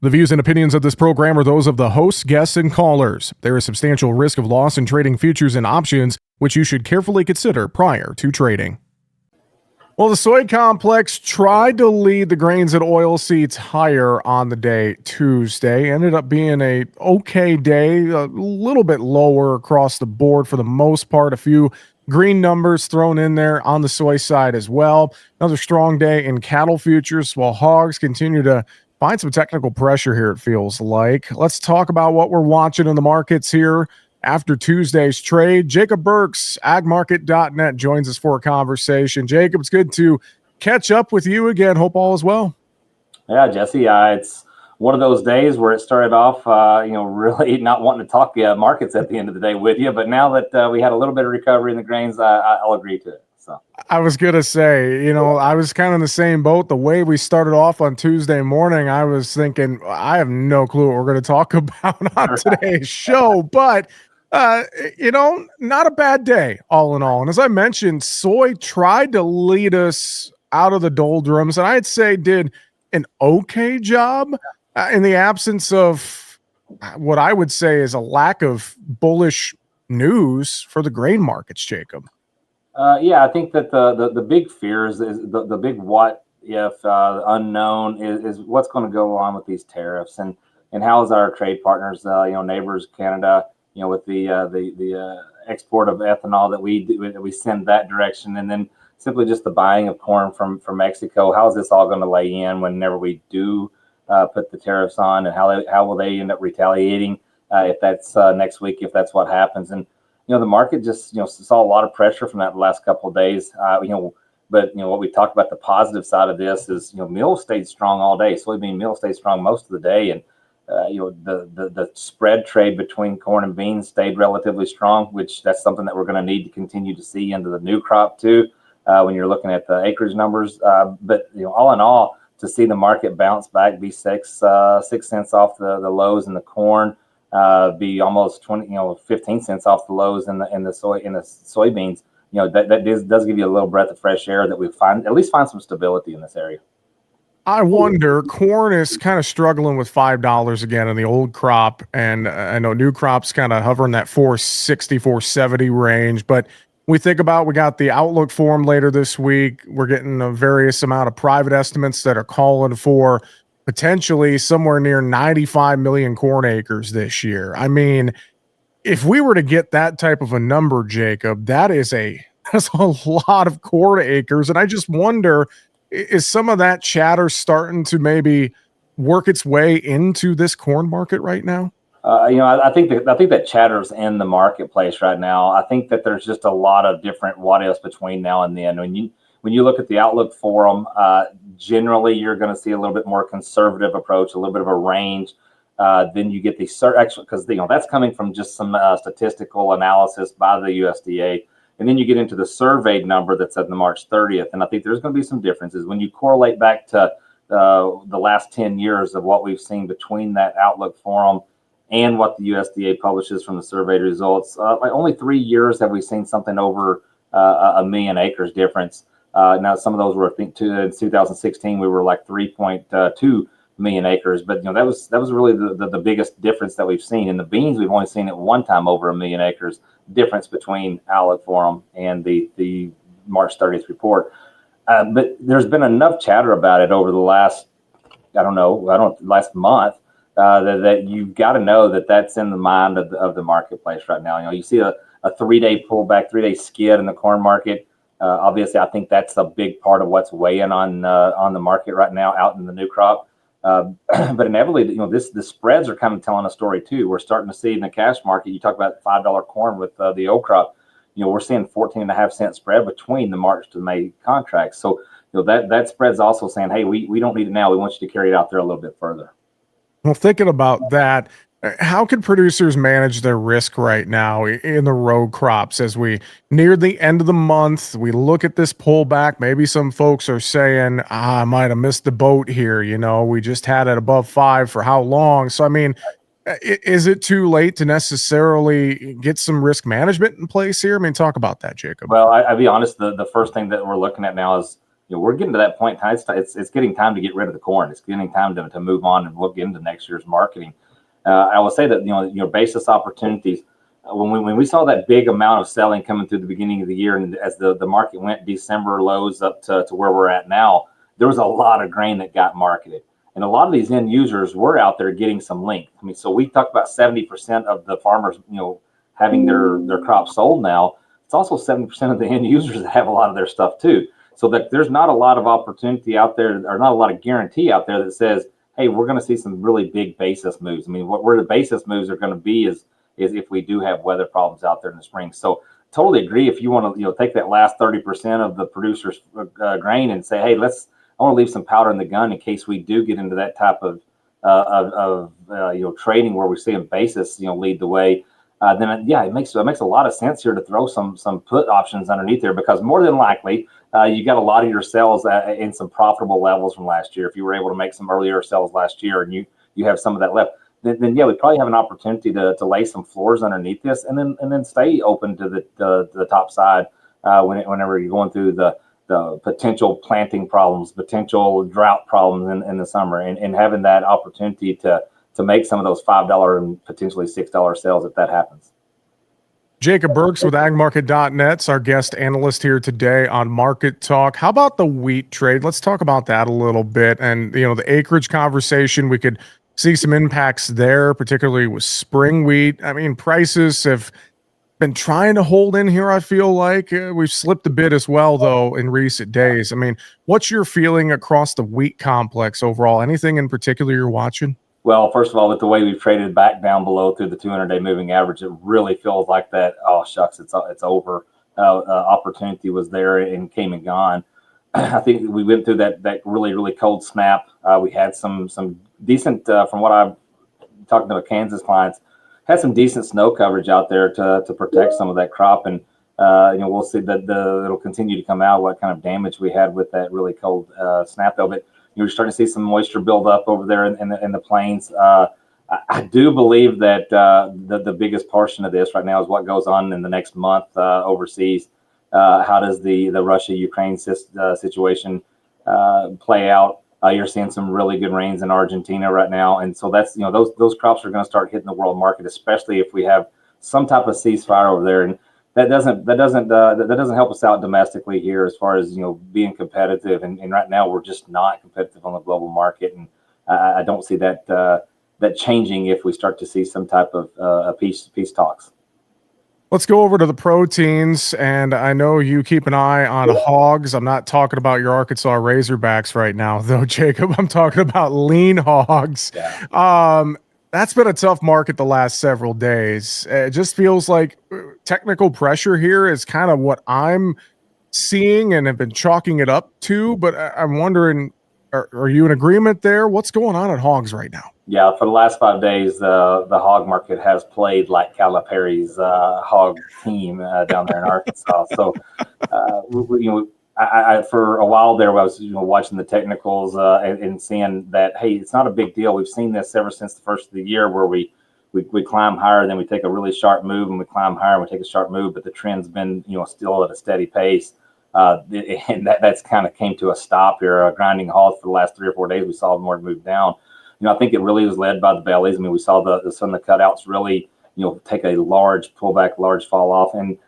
The views and opinions of this program are those of the hosts, guests, and callers. There is substantial risk of loss in trading futures and options, which you should carefully consider prior to trading. Well, the soy complex tried to lead the grains and oilseeds higher on the day Tuesday. Ended up being a okay day, a little bit lower across the board for the most part. A few green numbers thrown in there on the soy side as well. Another strong day in cattle futures, while hogs continue to find some technical pressure here, it feels like. Let's talk about what we're watching in the markets here after Tuesday's trade. Jacob Burks, agmarket.net, joins us for a conversation. Jacob, it's good to catch up with you again. Hope all is well. Yeah, Jesse, it's one of those days where it started off, really not wanting to talk markets at the end of the day with you. But now that we had a little bit of recovery in the grains, I'll agree to it. So I was going to say, I was kind of in the same boat. The way we started off on Tuesday morning, I was thinking, I have no clue what we're going to talk about on today's show. But not a bad day, all in all. And as I mentioned, soy tried to lead us out of the doldrums, and I'd say did an okay job in the absence of what I would say is a lack of bullish news for the grain markets, Jacob. I think that the big fears is the big what if unknown is what's going to go on with these tariffs and how is our trade partners, neighbors, Canada, with the export of ethanol that we send that direction, and then simply just the buying of corn from Mexico. How is this all going to lay in whenever we do put the tariffs on, and how will they end up retaliating if that's next week, if that's what happens? And the market just saw a lot of pressure from that the last couple of days. But what we talked about, the positive side of this is meal stayed strong all day. Soybean meal stayed strong most of the day, and the spread trade between corn and beans stayed relatively strong, which that's something that we're going to need to continue to see into the new crop too, when you're looking at the acreage numbers. But all in all, to see the market bounce back, be 6 cents off the lows in the corn, be almost 15 cents off the lows in the soybeans. That does give you a little breath of fresh air that we at least find some stability in this area. I wonder, corn is kind of struggling with $5 again in the old crop, and I know new crop's kind of hovering that 460, 470 range. But we got the outlook form later this week. We're getting a various amount of private estimates that are calling for potentially somewhere near 95 million corn acres this year. I mean, if we were to get that type of a number, Jacob, that's a lot of corn acres. And I just wonder, is some of that chatter starting to maybe work its way into this corn market right now? I think that chatter's in the marketplace right now. I think that there's just a lot of different what ifs between now and then. When you look at the outlook for them, generally you're going to see a little bit more conservative approach, a little bit of a range. Then you get the actually, because that's coming from just some statistical analysis by the USDA. And then you get into the surveyed number that's at the March 30th. And I think there's going to be some differences when you correlate back to the last 10 years of what we've seen between that outlook forum and what the USDA publishes from the surveyed results. Only 3 years have we seen something over a million acres difference. Now, some of those were, I think, in 2016, we were like 3.2 million acres. But, that was really the biggest difference that we've seen. In the beans, we've only seen it one time over a million acres difference between outlook forum and the March 30th report. But there's been enough chatter about it over the last, last month that you've got to know that that's in the mind of the marketplace right now. You see a 3-day pullback, 3-day skid in the corn market. Obviously, I think that's a big part of what's weighing on the market right now out in the new crop. But inevitably, the spreads are kind of telling a story too. We're starting to see in the cash market. You talk about $5 corn with the old crop. We're seeing 14.5-cent spread between the March to May contracts. So that spread's also saying, hey, we don't need it now. We want you to carry it out there a little bit further. Well, thinking about that, how can producers manage their risk right now in the row crops as we near the end of the month? We look at this pullback. Maybe some folks are saying, I might have missed the boat here. We just had it above 5 for how long? So, I mean, is it too late to necessarily get some risk management in place here? I mean, talk about that, Jacob. Well, I'll be honest. The first thing that we're looking at now is we're getting to that point. It's getting time to get rid of the corn. It's getting time to move on and look into next year's marketing. I will say that basis opportunities. When we saw that big amount of selling coming through the beginning of the year, and as the market went December lows up to where we're at now, there was a lot of grain that got marketed, and a lot of these end users were out there getting some length. I mean, so we talked about 70% of the farmers, having their crops sold now. It's also 70% of the end users that have a lot of their stuff too. So that there's not a lot of opportunity out there, or not a lot of guarantee out there that says, hey, we're going to see some really big basis moves. I mean, where the basis moves are going to be is if we do have weather problems out there in the spring. So totally agree. If you want to take that last 30% of the producer's grain and say, hey, I want to leave some powder in the gun in case we do get into that type of trading where we see a basis lead the way. Then it makes a lot of sense here to throw some put options underneath there, because more than likely you got a lot of your sales in some profitable levels from last year. If you were able to make some earlier sales last year and you have some of that left, then we probably have an opportunity to lay some floors underneath this, and then stay open to the top side whenever you're going through the potential planting problems, potential drought problems in the summer, and having that opportunity to make some of those $5 and potentially $6 sales if that happens. Jacob Burks with agmarket.net's our guest analyst here today on Market Talk. How about the wheat trade? Let's talk about that a little bit. And, the acreage conversation, we could see some impacts there, particularly with spring wheat. I mean, prices have been trying to hold in here, I feel like. We've slipped a bit as well, though, in recent days. I mean, what's your feeling across the wheat complex overall? Anything in particular you're watching? Well, first of all, with the way we've traded back down below through the 200-day moving average, it really feels like that, oh, shucks, it's over. Opportunity was there and came and gone. I think we went through that really, really cold snap. We had some decent, from what I'm talking to Kansas clients, had some decent snow coverage out there to protect some of that crop. And, we'll see that it'll continue to come out, what kind of damage we had with that really cold snap of it. You're starting to see some moisture build up over there in the plains. I do believe that the biggest portion of this right now is what goes on in the next month overseas. How does the Russia-Ukraine situation play out? You're seeing some really good rains in Argentina right now, and so that's those crops are going to start hitting the world market, especially if we have some type of ceasefire over there. And that doesn't help us out domestically here as far as being competitive, and right now we're just not competitive on the global market, and I don't see that changing if we start to see some type of peace talks. Let's go over to the proteins, and I know you keep an eye on hogs. I'm not talking about your Arkansas Razorbacks right now, though, Jacob. I'm talking about lean hogs. Yeah. That's been a tough market the last several days. It just feels like technical pressure here is kind of what I'm seeing and have been chalking it up to. But I'm wondering, are you in agreement there? What's going on at hogs right now? Yeah, for the last 5 days, the hog market has played like Calipari's hog team down there in Arkansas. So, I for a while there, I was watching the technicals and seeing that, hey, it's not a big deal. We've seen this ever since the first of the year, where we climb higher, then we take a really sharp move, and we climb higher and we take a sharp move, but the trend's been still at a steady pace. And that's kind of came to a stop here, a grinding halt for the last 3 or 4 days. We saw more move down. I think it really was led by the bellies. I mean, we saw some of the cutouts really take a large pullback, large fall off, and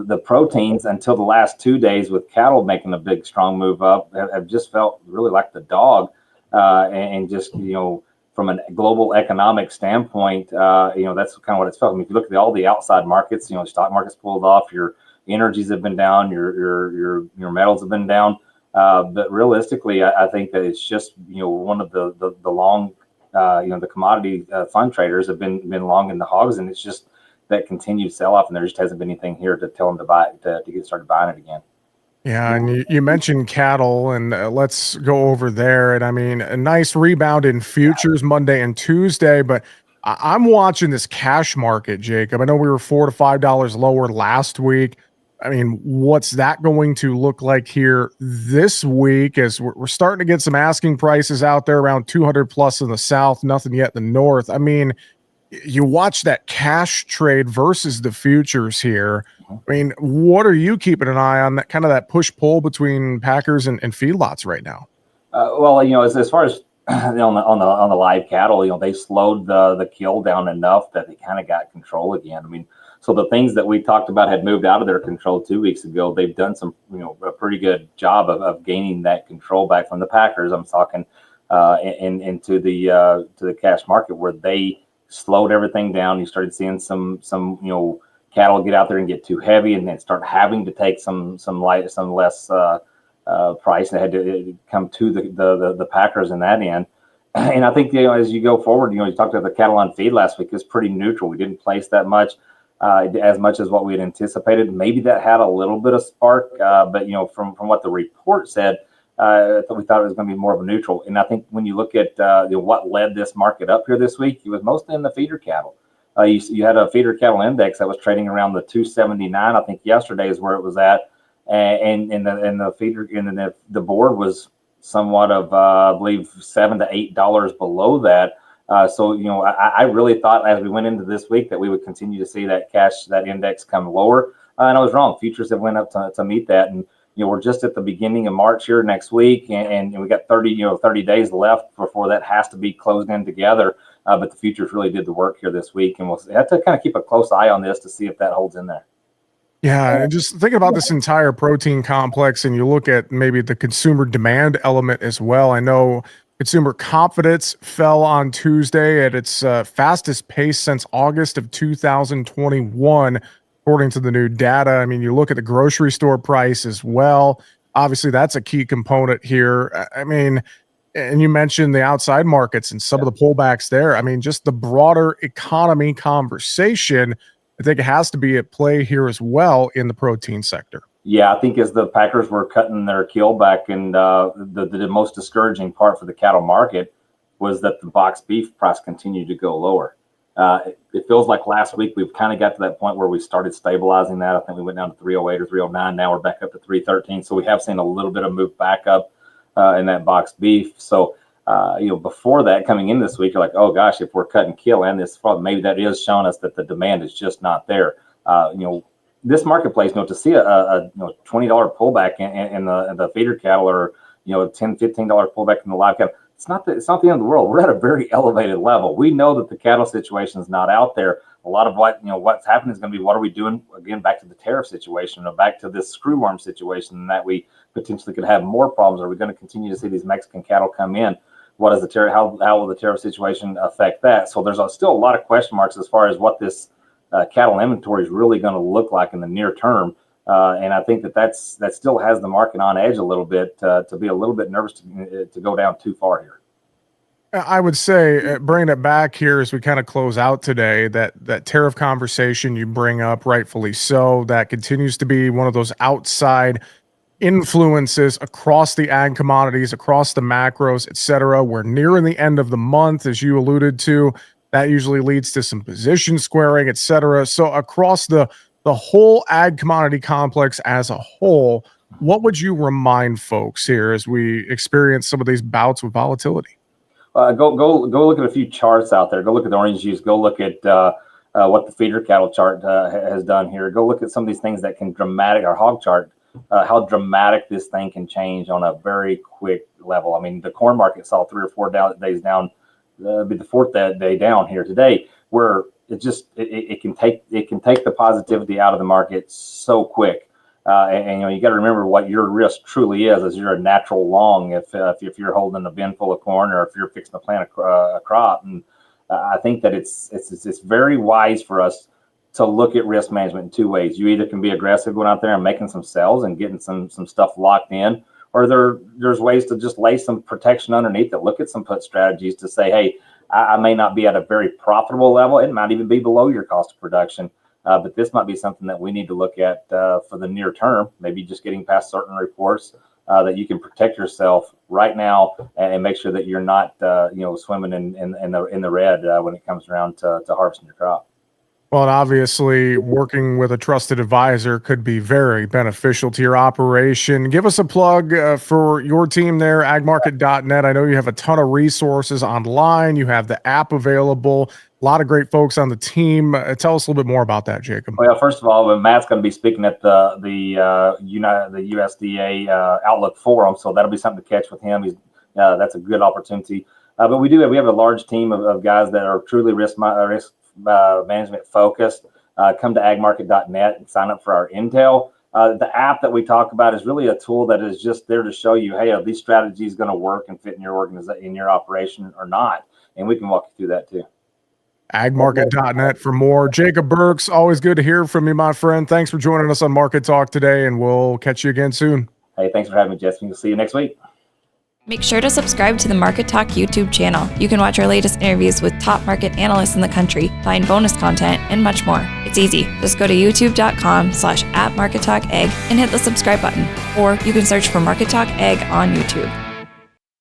the proteins until the last 2 days with cattle making a big strong move up have just felt really like the dog, and just from a global economic standpoint, that's kind of what it's felt. I mean, if you look at all the outside markets, stock markets pulled off, your energies have been down, your metals have been down, but realistically, I think that it's just one of the long the commodity fund traders have been long in the hogs, and it's just that continued sell off, and there just hasn't been anything here to tell them to buy to get started buying it again. Yeah, and you mentioned cattle, and let's go over there. And I mean, a nice rebound in futures Monday and Tuesday, but I'm watching this cash market, Jacob. I know we were $4 to $5 lower last week. I mean, what's that going to look like here this week? As we're starting to get some asking prices out there around 200 plus in the south, nothing yet in the north. I mean, You watch that cash trade versus the futures here. I mean, what are you keeping an eye on, that kind of that push pull between Packers and feedlots right now? Well, as far as on the live cattle, they slowed the kill down enough that they kind of got control again. I mean, so the things that we talked about had moved out of their control 2 weeks ago. They've done some, a pretty good job of gaining that control back from the Packers. I'm talking into the cash market, where they slowed everything down. You started seeing some cattle get out there and get too heavy, and then start having to take some less price that had to come to the Packers in that end. And I think, as you go forward, you talked about the cattle on feed last week is pretty neutral. We didn't place that much, as much as what we had anticipated. Maybe that had a little bit of spark, but from what the report said, we thought it was going to be more of a neutral. And I think when you look at what led this market up here this week, it was mostly in the feeder cattle. You had a feeder cattle index that was trading around the 279. I think yesterday is where it was at. And the feeder, and then the board was somewhat of I believe $7 to $8 below that. So I really thought as we went into this week that we would continue to see that index come lower, and I was wrong. Futures have went up to meet that, and we're just at the beginning of March here next week, and we got 30 days left before that has to be closed in together. But the futures really did the work here this week, and we'll have to kind of keep a close eye on this to see if that holds in there. Yeah, and just thinking about this entire protein complex, and you look at maybe the consumer demand element as well. I know consumer confidence fell on Tuesday at its fastest pace since August of 2021, according to the new data. I mean, you look at the grocery store price as well. Obviously, that's a key component here. I mean, and you mentioned the outside markets and some of the pullbacks there. I mean, just the broader economy conversation, I think it has to be at play here as well in the protein sector. Yeah, I think as the Packers were cutting their kill back, and the most discouraging part for the cattle market was that the box beef price continued to go lower. It feels like last week we've kind of got to that point where we started stabilizing that. I think we went down to 308 or 309. Now we're back up to 313. So we have seen a little bit of move back up in that box beef. So before that, coming in this week, you're like, oh gosh, if we're cutting kill and this, maybe that is showing us that the demand is just not there. This marketplace, to see a $20 pullback in the feeder cattle, or $10, $15 pullback in the live cattle, it's not the end of the world. We're at a very elevated level. We know that the cattle situation is not out there. A lot of what's happening is going to be, what are we doing again, back to the tariff situation, or back to this screwworm situation, and that we potentially could have more problems. Are we going to continue to see these Mexican cattle come in? What is the tariff? How will the tariff situation affect that? So there's still a lot of question marks as far as what this cattle inventory is really going to look like in the near term. And I think that still has the market on edge a little bit, to be a little bit nervous to go down too far here. I would say, bringing it back here as we kind of close out today, that tariff conversation you bring up, rightfully so, that continues to be one of those outside influences across the ag commodities, across the macros, et cetera. We're nearing the end of the month, as you alluded to. That usually leads to some position squaring, et cetera. So across the whole ag commodity complex as a whole, what would you remind folks here as we experience some of these bouts with volatility? Go look at a few charts out there. Go look at the orange juice. Go look at what the feeder cattle chart has done here. Go look at some of these things that can our hog chart, how dramatic this thing can change on a very quick level. I mean, the corn market saw 3 or 4 days down, be the fourth day down here today, where it can take the positivity out of the market so quick. And you got to remember what your risk truly is you're a natural long if you're holding a bin full of corn, or if you're fixing to plant a crop. And I think that it's very wise for us to look at risk management in 2 ways. You either can be aggressive going out there and making some sales and getting some stuff locked in, or there's ways to just lay some protection underneath it. Look at some put strategies to say, hey, I may not be at a very profitable level. It might even be below your cost of production. But this might be something that we need to look at for the near term, maybe just getting past certain reports that you can protect yourself right now and make sure that you're not, swimming in the red when it comes around to harvesting your crop. Well, and obviously, working with a trusted advisor could be very beneficial to your operation. Give us a plug for your team there, agmarket.net. I know you have a ton of resources online. You have the app available. A lot of great folks on the team. Tell us a little bit more about that, Jacob. Well, first of all, Matt's going to be speaking at the USDA Outlook Forum, so that'll be something to catch with him. That's a good opportunity. But we have a large team of guys that are truly risk management focused. Come to agmarket.net and sign up for our intel. The app that we talk about is really a tool that is just there to show you, hey, are these strategies going to work and fit in your organization, in your operation or not? And we can walk you through that too. Agmarket.net for more. Jacob Burks, always good to hear from you, my friend. Thanks for joining us on Market Talk today, and we'll catch you again soon. Hey, thanks for having me, Jesse. We'll see you next week. Make sure to subscribe to the Market Talk YouTube channel. You can watch our latest interviews with top market analysts in the country, find bonus content, and much more. It's easy. Just go to youtube.com/@MarketTalkAg and hit the subscribe button. Or you can search for Market Talk Ag on YouTube.